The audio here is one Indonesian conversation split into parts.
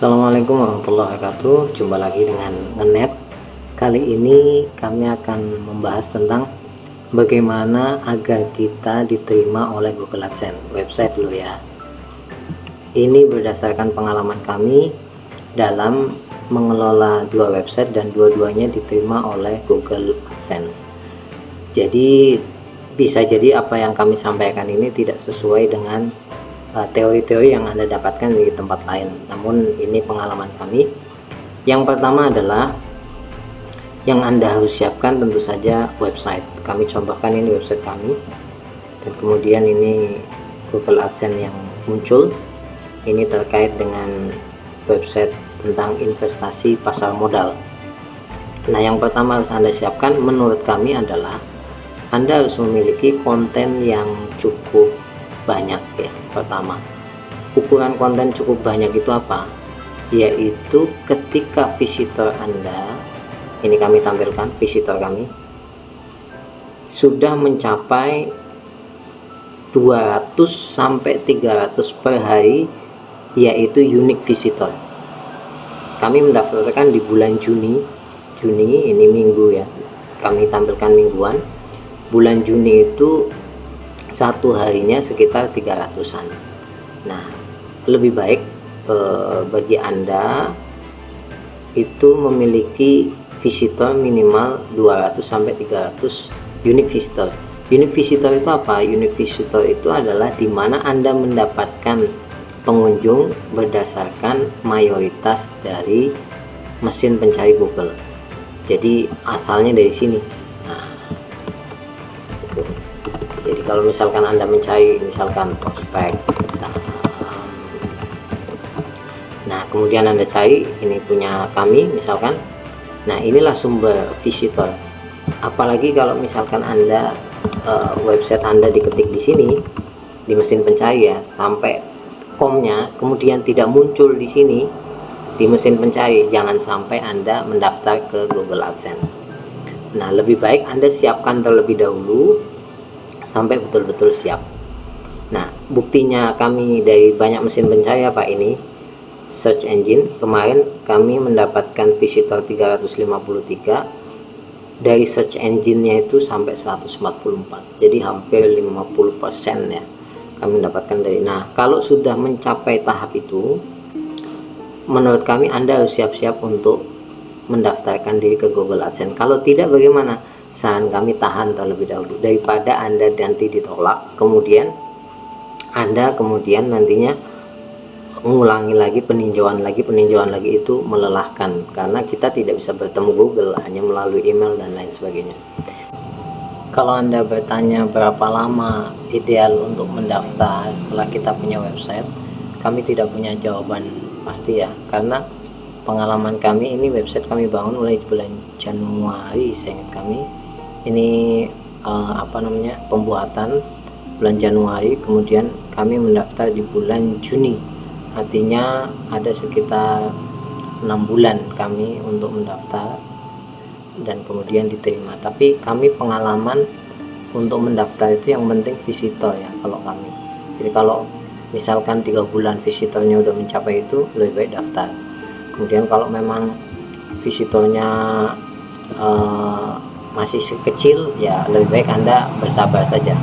Assalamualaikum warahmatullahi wabarakatuh. Jumpa lagi dengan Ngenet. Kali ini kami akan membahas tentang bagaimana agar kita diterima oleh Google AdSense website dulu ya. Ini berdasarkan pengalaman kami dalam mengelola dua website dan dua-duanya diterima oleh Google AdSense. Jadi bisa jadi apa yang kami sampaikan ini tidak sesuai dengan teori-teori yang Anda dapatkan di tempat lain, namun ini pengalaman kami. Yang pertama adalah yang Anda harus siapkan tentu saja website. Kami contohkan ini website kami, dan kemudian ini Google AdSense yang muncul. Ini terkait dengan website tentang investasi pasar modal. Nah, yang pertama harus Anda siapkan menurut kami adalah Anda harus memiliki konten yang cukup banyak ya. Pertama, ukuran konten cukup banyak itu apa? Yaitu ketika visitor Anda, ini kami tampilkan visitor kami sudah mencapai 200 sampai 300 per hari, yaitu unique visitor. Kami mendaftarkan di bulan Juni ini minggu ya, kami tampilkan mingguan. Bulan Juni itu satu harinya sekitar 300-an. Nah, lebih baik bagi Anda itu memiliki visitor minimal 200 sampai 300 unique visitor. Unique visitor itu apa? Unique visitor itu adalah di mana Anda mendapatkan pengunjung berdasarkan mayoritas dari mesin pencari Google. Jadi asalnya dari sini. Jadi kalau misalkan Anda mencari misalkan prospek saham, nah kemudian Anda cari ini punya kami misalkan, nah inilah sumber visitor. Apalagi kalau misalkan Anda website Anda diketik di sini di mesin pencari ya, sampai komnya kemudian tidak muncul di sini di mesin pencari, jangan sampai Anda mendaftar ke Google AdSense. Nah, lebih baik Anda siapkan terlebih dahulu sampai betul-betul siap. Nah, buktinya kami dari banyak mesin pencari apa ini search engine. Kemarin kami mendapatkan visitor 353, dari search engine-nya itu sampai 144, jadi hampir 50% ya kami mendapatkan dari. Nah, kalau sudah mencapai tahap itu, menurut kami Anda harus siap-siap untuk mendaftarkan diri ke Google AdSense. Kalau tidak, bagaimana? Saran kami tahan terlebih dahulu daripada Anda nanti ditolak, kemudian Anda nantinya mengulangi lagi peninjauan lagi, itu melelahkan karena kita tidak bisa bertemu Google, hanya melalui email dan lain sebagainya. Kalau Anda bertanya berapa lama ideal untuk mendaftar setelah kita punya website, kami tidak punya jawaban pasti ya, karena pengalaman kami ini website kami bangun mulai bulan Januari, seingat kami ini pembuatan bulan Januari, kemudian kami mendaftar di bulan Juni, artinya ada sekitar 6 bulan kami untuk mendaftar dan kemudian diterima. Tapi kami pengalaman untuk mendaftar itu yang penting visitor ya kalau kami. Jadi kalau misalkan 3 bulan visitornya udah mencapai itu, lebih baik daftar. Kemudian kalau memang visitornya masih kecil ya, lebih baik Anda bersabar saja.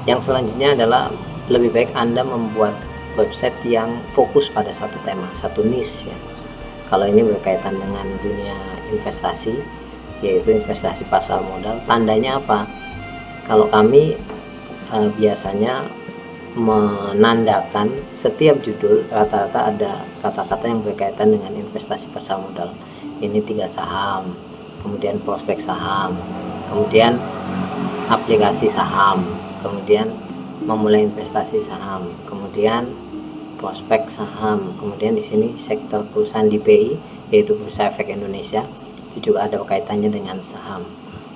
Yang selanjutnya adalah lebih baik Anda membuat website yang fokus pada satu tema, satu niche ya. Kalau ini berkaitan dengan dunia investasi, yaitu investasi pasar modal. Tandanya apa? Kalau kami biasanya menandakan setiap judul rata-rata ada kata-kata yang berkaitan dengan investasi pasar modal. Ini 3 saham, kemudian prospek saham, kemudian aplikasi saham, kemudian memulai investasi saham, kemudian prospek saham, kemudian di sini sektor perusahaan di BI yaitu Bursa Efek Indonesia, itu juga ada kaitannya dengan saham.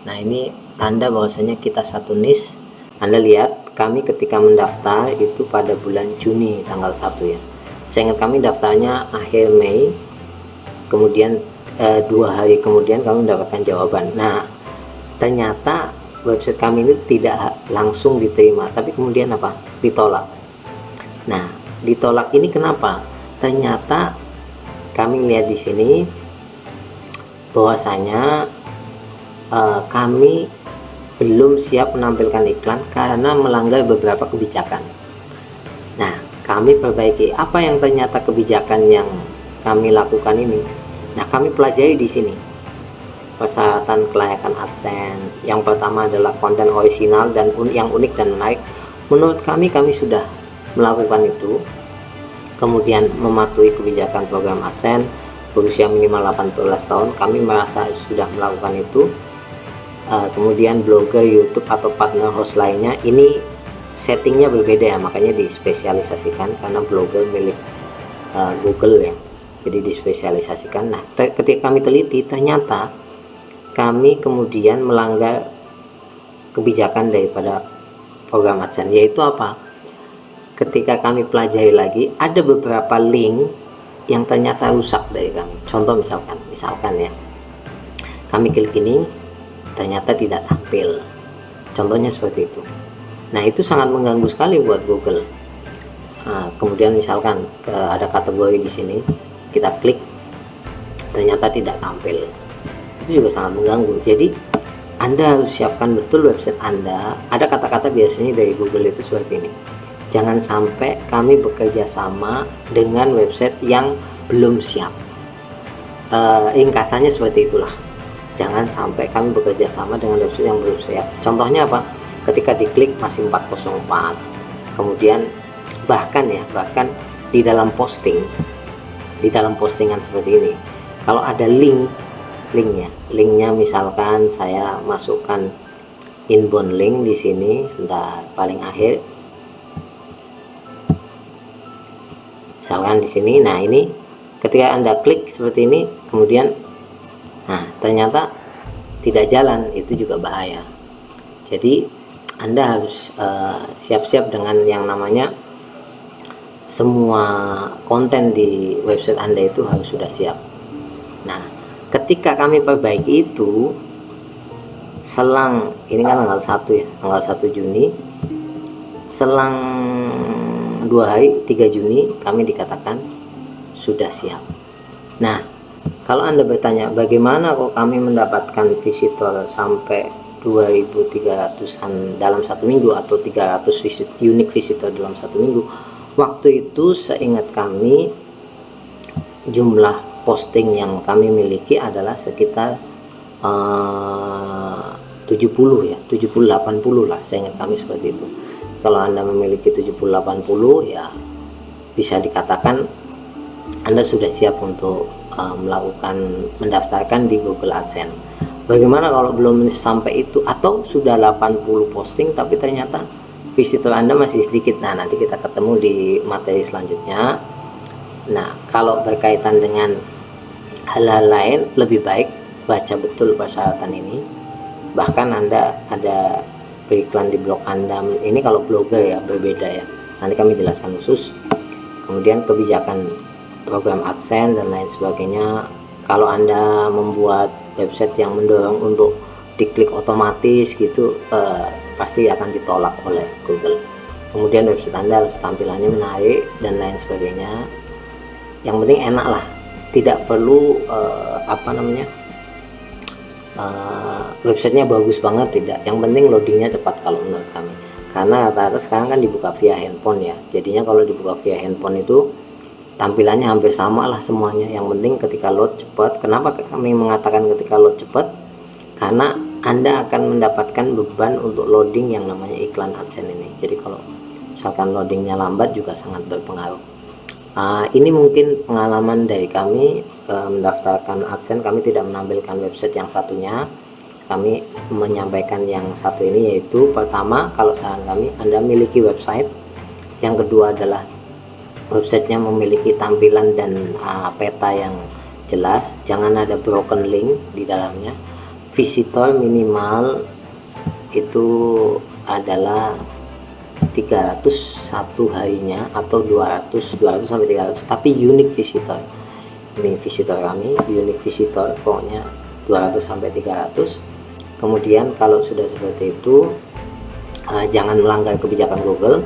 Nah, ini tanda bahwasanya kita satu niche. Anda lihat kami ketika mendaftar itu pada bulan Juni tanggal 1 ya. Seingat kami daftarnya akhir Mei, kemudian 2 hari kemudian kami mendapatkan jawaban. Nah, ternyata website kami itu tidak langsung diterima, tapi kemudian ditolak. Nah, ditolak ini kenapa? ternyata kami lihat di sini bahwasanya kami belum siap menampilkan iklan karena melanggar beberapa kebijakan. Nah, kami perbaiki apa yang ternyata kebijakan yang kami lakukan ini. Nah, kami pelajari di sini persyaratan kelayakan AdSense. Yang pertama adalah konten orisinal dan yang unik dan menarik. Menurut kami sudah melakukan itu. Kemudian mematuhi kebijakan program AdSense, berusia minimal 18 tahun, kami merasa sudah melakukan itu. Kemudian blogger, YouTube atau partner host lainnya, ini settingnya berbeda ya, makanya dispesialisasikan karena blogger milik Google ya, jadi dispesialisasikan. Nah, ketika kami teliti ternyata kami kemudian melanggar kebijakan daripada program AdSense, yaitu apa? Ketika kami pelajari lagi, ada beberapa link yang ternyata rusak dari kami. Contoh misalkan ya, kami klik ini ternyata tidak tampil, contohnya seperti itu. Nah, itu sangat mengganggu sekali buat Google. Nah, kemudian misalkan ada kategori di sini, kita klik ternyata tidak tampil, itu juga sangat mengganggu. Jadi Anda harus siapkan betul website Anda. Ada kata-kata biasanya dari Google itu seperti ini: jangan sampai kami bekerja sama dengan website yang belum siap. Ringkasannya seperti itulah, jangan sampai kami bekerja sama dengan website yang belum siap. Contohnya apa? Ketika diklik masih 404, kemudian bahkan di dalam postingan seperti ini, kalau ada linknya misalkan saya masukkan inbound link di sini, sebentar, paling akhir misalkan di sini. Nah, ini ketika Anda klik seperti ini, kemudian ternyata tidak jalan, itu juga bahaya. Jadi Anda harus siap-siap dengan yang namanya semua konten di website Anda itu harus sudah siap. Nah, ketika kami perbaiki itu, selang ini kan tanggal 1 ya, tanggal 1 Juni, selang 2 hari 3 Juni kami dikatakan sudah siap. Nah, kalau Anda bertanya bagaimana kok kami mendapatkan visitor sampai 2.300-an dalam 1 minggu atau 300 unique visitor dalam 1 minggu, waktu itu seingat kami jumlah posting yang kami miliki adalah sekitar 70 ya, 70-80 lah, saya ingat kami seperti itu. Kalau Anda memiliki 70-80 ya bisa dikatakan Anda sudah siap untuk mendaftarkan di Google AdSense. Bagaimana kalau belum sampai itu, atau sudah 80 posting tapi ternyata visitor Anda masih sedikit? Nah, nanti kita ketemu di materi selanjutnya. Nah, kalau berkaitan dengan hal-hal lain, lebih baik baca betul persyaratan ini. Bahkan Anda ada beriklan di blog Anda, ini kalau blogger ya berbeda ya, nanti kami jelaskan khusus. Kemudian kebijakan program AdSense dan lain sebagainya. Kalau Anda membuat website yang mendorong untuk diklik otomatis gitu, pasti akan ditolak oleh Google. Kemudian website Anda harus tampilannya menarik dan lain sebagainya. Yang penting enak lah, tidak perlu websitenya bagus banget, tidak. Yang penting loadingnya cepat kalau menurut kami, karena rata-rata sekarang kan dibuka via handphone ya, jadinya kalau dibuka via handphone itu tampilannya hampir sama lah semuanya. Yang penting ketika load cepat. Kenapa kami mengatakan ketika load cepat? Karena Anda akan mendapatkan beban untuk loading yang namanya iklan AdSense ini. Jadi kalau misalkan loadingnya lambat juga sangat berpengaruh. Ini mungkin pengalaman dari kami mendaftarkan AdSense. Kami tidak menampilkan website yang satunya, kami menyampaikan yang satu ini, yaitu pertama, kalau saran kami, Anda miliki website. Yang kedua adalah websitenya memiliki tampilan dan peta yang jelas, jangan ada broken link di dalamnya. Visitor minimal itu adalah 300 satu harinya atau 200 sampai 300, tapi unique visitor. Ini visitor kami, unique visitor pokoknya 200 sampai 300. Kemudian kalau sudah seperti itu, jangan melanggar kebijakan Google,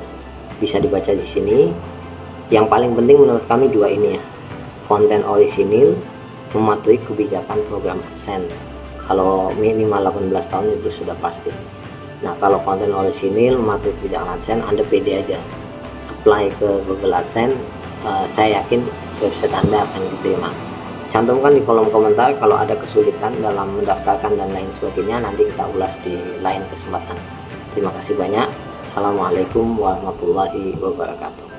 bisa dibaca di sini. Yang paling penting menurut kami dua ini ya, konten orisinil, mematuhi kebijakan program AdSense. Kalau minimal 18 tahun itu sudah pasti. Nah, kalau konten orisinil, mematuhi kebijakan AdSense, Anda pede aja apply ke Google AdSense, saya yakin website Anda akan diterima. Cantumkan di kolom komentar kalau ada kesulitan dalam mendaftarkan dan lain sebagainya, nanti kita ulas di lain kesempatan. Terima kasih banyak. Assalamualaikum warahmatullahi wabarakatuh.